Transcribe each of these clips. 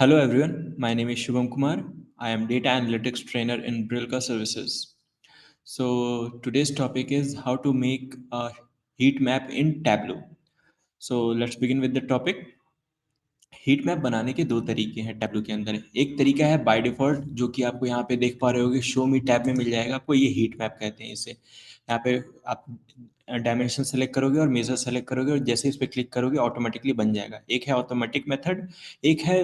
Hello everyone, my name is Shubham Kumar. I am data analytics trainer in Brilka Services. So today's topic is how to make a heat map in Tableau. So let's begin with the topic. Heat map बनाने के दो तरीके हैं tableau के अंदर। एक तरीका है बाय डिफॉल्ट, जो कि आपको यहाँ पे देख पा रहे होगे, शो मी टैब में मिल जाएगा आपको। ये हीट मैप कहते हैं इसे। यहाँ पे आप डायमेंशन सेलेक्ट करोगे और मेजर सेलेक्ट करोगे और जैसे इस पर क्लिक करोगे ऑटोमेटिकली बन जाएगा। एक है ऑटोमेटिक मेथड, एक है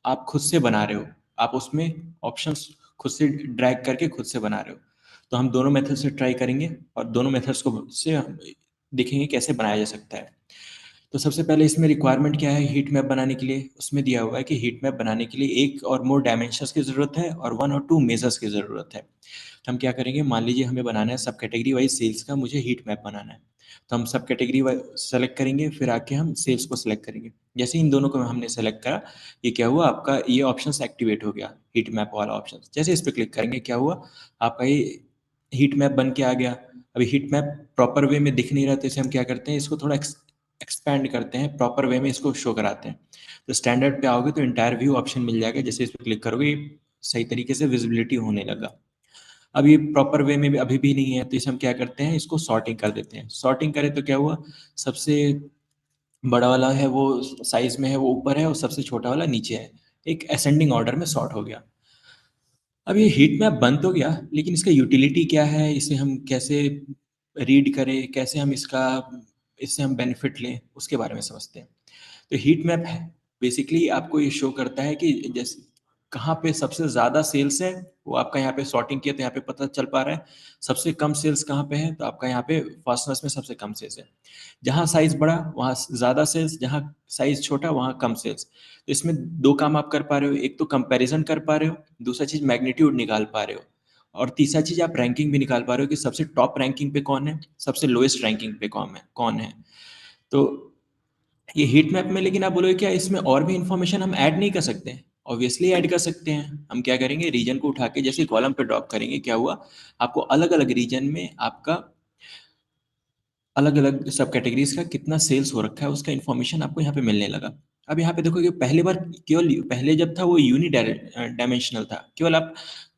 आप खुद से बना रहे हो। आप उसमें ऑप्शंस खुद से ड्रैग करके खुद से बना रहे हो। तो हम दोनों मेथड से ट्राई करेंगे और दोनों मेथड्स को से हम देखेंगे कैसे बनाया जा सकता है। तो सबसे पहले इसमें रिक्वायरमेंट क्या है हीट मैप बनाने के लिए। उसमें दिया हुआ है कि हीट मैप बनाने के लिए एक और मोर डायमेंशंस की ज़रूरत है और 1 और 2 मेजर्स की ज़रूरत है। तो हम क्या करेंगे, मान लीजिए हमें बनाना है सब कैटेगरी वाइज सेल्स का, मुझे हीट मैप बनाना है। तो हम सब कैटेगरी वाइज सेलेक्ट करेंगे, फिर आके हम सेल्स को सेलेक्ट करेंगे। जैसे इन दोनों को हमने सेलेक्ट करा, ये क्या हुआ, आपका ये ऑप्शन एक्टिवेट हो गया, हीट मैप वाला ऑप्शन। जैसे इस पर क्लिक करेंगे क्या हुआ, आपका ये हीट मैप बन के आ गया। अभी हीट मैप प्रॉपर वे में दिख नहीं रहा, तो इसे हम क्या करते हैं, इसको थोड़ा एक्सपैंड करते हैं, प्रॉपर वे में इसको शो कराते हैं। तो स्टैंडर्ड पे आओगे तो इंटायर व्यू ऑप्शन मिल जाएगा। जैसे इस पर क्लिक करोगे सही तरीके से विजिबिलिटी होने लगा। अब ये प्रॉपर वे में भी अभी भी नहीं है, तो इसे हम क्या करते हैं, इसको सॉर्टिंग कर देते हैं। सॉर्टिंग करें तो क्या हुआ, सबसे बड़ा वाला है वो साइज में है, वो ऊपर है, और सबसे छोटा वाला नीचे है। एक असेंडिंग ऑर्डर में सॉर्ट हो गया। अब ये हीट मैप बन तो गया, लेकिन इसका यूटिलिटी क्या है, इसे हम कैसे रीड करें, कैसे हम इससे हम बेनिफिट लें, उसके बारे में समझते हैं। तो हीट मैप है बेसिकली आपको ये शो करता है कि जैसे कहाँ पे सबसे ज़्यादा सेल्स है, वो आपका यहाँ पे सॉर्टिंग किया तो यहाँ पे पता चल पा रहा है। सबसे कम सेल्स कहाँ पे है, तो आपका यहाँ पे फास्टनेस में सबसे कम सेल्स है। जहाँ साइज बड़ा वहाँ ज़्यादा सेल्स, जहाँ साइज छोटा वहाँ कम सेल्स। तो इसमें दो काम आप कर पा रहे हो, एक तो कंपैरिजन कर पा रहे हो, दूसरा चीज़ मैग्नीट्यूड निकाल पा रहे हो, और तीसरा चीज़ आप रैंकिंग भी निकाल पा रहे हो कि सबसे टॉप रैंकिंग पे कौन है, सबसे लोएस्ट रैंकिंग पे कौन है। तो ये हीट मैप में, लेकिन आप बोलोगे क्या इसमें और भी इंफॉर्मेशन हम ऐड नहीं कर सकते हैं? ऑब्वियसली ऐड कर सकते हैं। हम क्या करेंगे, रीजन को उठा के जैसे कॉलम पे ड्रॉप करेंगे, क्या हुआ, आपको अलग अलग रीजन में आपका अलग अलग सब कैटेगरीज का कितना सेल्स हो रखा है उसका इन्फॉर्मेशन आपको यहाँ पे मिलने लगा। अब यहाँ पे देखोगे पहले बार केवल पहले जब था वो यूनि डायमेंशनल था, केवल आप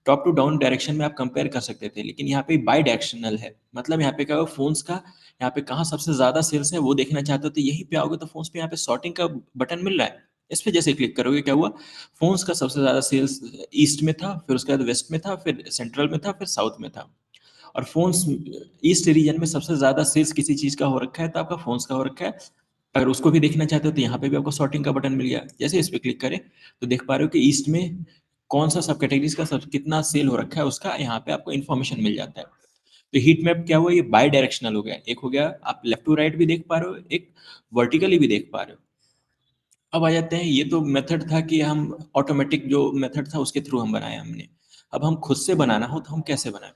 टॉप टू डाउन डायरेक्शन में आप कंपेयर कर सकते थे, लेकिन यहाँ पे बाई डायरेक्शनल है। मतलब यहाँ पे क्या हुआ, फोन्स का यहाँ पे कहाँ सबसे ज्यादा सेल्स है वो देखना चाहते हो तो यहीं पे आओगे तो फोन्स पे यहाँ पे सॉर्टिंग का बटन मिल रहा है। इस पे जैसे क्लिक करोगे क्या हुआ, फोन्स का सबसे ज्यादा सेल्स ईस्ट में था, फिर उसके बाद वेस्ट में था, फिर सेंट्रल में था, फिर साउथ में था। और फोन्स ईस्ट रीजन में सबसे ज्यादा सेल्स किसी चीज का हो रखा है तो आपका फोन्स का हो रखा है। अगर उसको भी देखना चाहते हो तो यहाँ पे भी आपको सॉर्टिंग का बटन मिल गया। जैसे इस पे क्लिक करें तो देख पा रहे हो कि ईस्ट में कौन सा सब कैटेगरीज का सब कितना सेल हो रखा है उसका यहाँ पे आपको इन्फॉर्मेशन मिल जाता है। तो हीट मैप क्या हुआ, ये बाय डायरेक्शनल हो गया। एक हो गया आप लेफ्ट टू राइट भी देख पा रहे हो, एक वर्टिकली भी देख पा रहे हो। अब आ जाते हैं, ये तो मेथड था कि हम ऑटोमेटिक जो मेथड था उसके थ्रू हम बनाए हमने। अब हम खुद से बनाना हो तो हम कैसे बनाएं।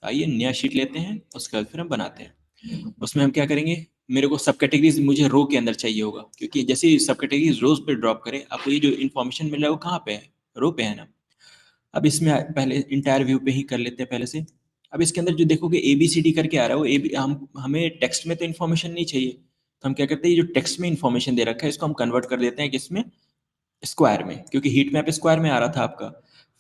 आइए नया शीट लेते हैं, उसके बाद फिर हम बनाते हैं। उसमें हम क्या करेंगे, मेरे को सब कैटेगरीज मुझे रो के अंदर चाहिए होगा, क्योंकि जैसे ही सब कैटेगरीज रोज पे ड्रॉप करें आपको ये जो इन्फॉर्मेशन मिल रहा है वो कहाँ पे है, रो पे है ना। अब इसमें पहले इंटायर व्यू पे ही कर लेते हैं पहले से। अब इसके अंदर जो देखोगे ए बी सी डी करके आ रहा है, वो हमें टेक्स्ट में तो इन्फॉर्मेशन नहीं चाहिए। तो हम क्या करते हैं, ये जो टेक्स्ट में इन्फॉर्मेशन दे रखा है इसको हम कन्वर्ट कर देते हैं किसमें, स्क्वायर में, क्योंकि हीट मैप स्क्वायर में आ रहा था आपका।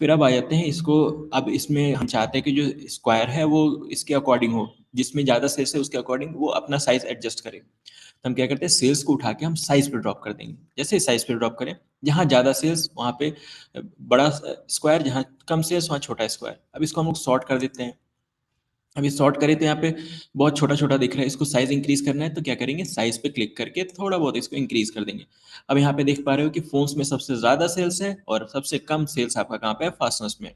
फिर अब आ जाते हैं इसको, अब इसमें हम चाहते हैं कि जो स्क्वायर है वो इसके अकॉर्डिंग हो, जिसमें ज़्यादा सेल्स है उसके अकॉर्डिंग वो अपना साइज एडजस्ट करे। तो हम क्या करते हैं, सेल्स को उठा के हम साइज पे ड्रॉप कर देंगे। जैसे साइज पे ड्रॉप करें, जहाँ ज़्यादा सेल्स वहाँ पे बड़ा स्क्वायर, जहाँ कम सेल्स वहाँ छोटा स्क्वायर। अब इसको हम लोग सॉर्ट कर देते हैं। अभी सॉर्ट करें तो यहाँ पे बहुत छोटा छोटा दिख रहा है, इसको साइज इंक्रीज करना है तो क्या करेंगे, साइज पे क्लिक करके थोड़ा बहुत इसको इंक्रीज कर देंगे। अब यहाँ पे देख पा रहे हो कि फोन्स में सबसे ज्यादा सेल्स है और सबसे कम सेल्स आपका कहाँ पे है, फास्टनेस में।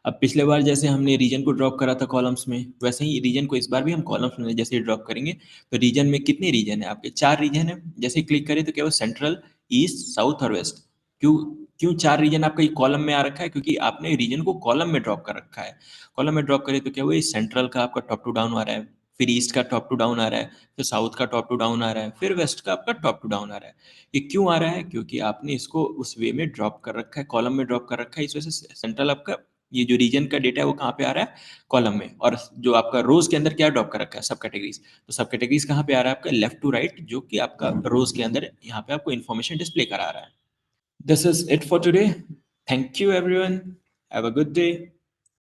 अब पिछले बार जैसे हमने रीजन को ड्रॉप करा था कॉलम्स में, वैसे ही रीजन को इस बार भी हम कॉलम्स में जैसे ही ड्रॉप करेंगे। तो रीजन में कितने रीजन है आपके, 4 रीजन है। जैसे ही क्लिक करें तो क्या वो सेंट्रल, ईस्ट, साउथ और वेस्ट। क्यों क्यों 4 रीजन आपका ये कॉलम में आ रखा है, क्योंकि आपने रीजन को कॉलम में ड्रॉप कर रखा है। कॉलम में ड्रॉप करें तो क्या हुआ, सेंट्रल का आपका टॉप टू डाउन आ रहा है, फिर ईस्ट का टॉप टू डाउन आ रहा है, फिर साउथ का टॉप टू डाउन आ रहा है, फिर वेस्ट का आपका टॉप टू डाउन आ रहा है। ये क्यों आ रहा है, क्योंकि आपने इसको उस वे में ड्रॉप कर रखा है, कॉलम में ड्रॉप कर रखा है। इस वजह से सेंट्रल आपका ये जो रीजन का डेटा है वो कहाँ पे आ रहा है, कॉलम में। और जो आपका रोज के अंदर क्या ड्रॉप कर रखा है, सब कैटेगरीज। तो सब कैटेगरीज कहाँ पे आ रहा है आपका, लेफ्ट टू राइट, जो कि आपका रोज के अंदर यहाँ पे आपको इन्फॉर्मेशन डिस्प्ले करा रहा है। This is it for today. Thank you, everyone. Have a good day.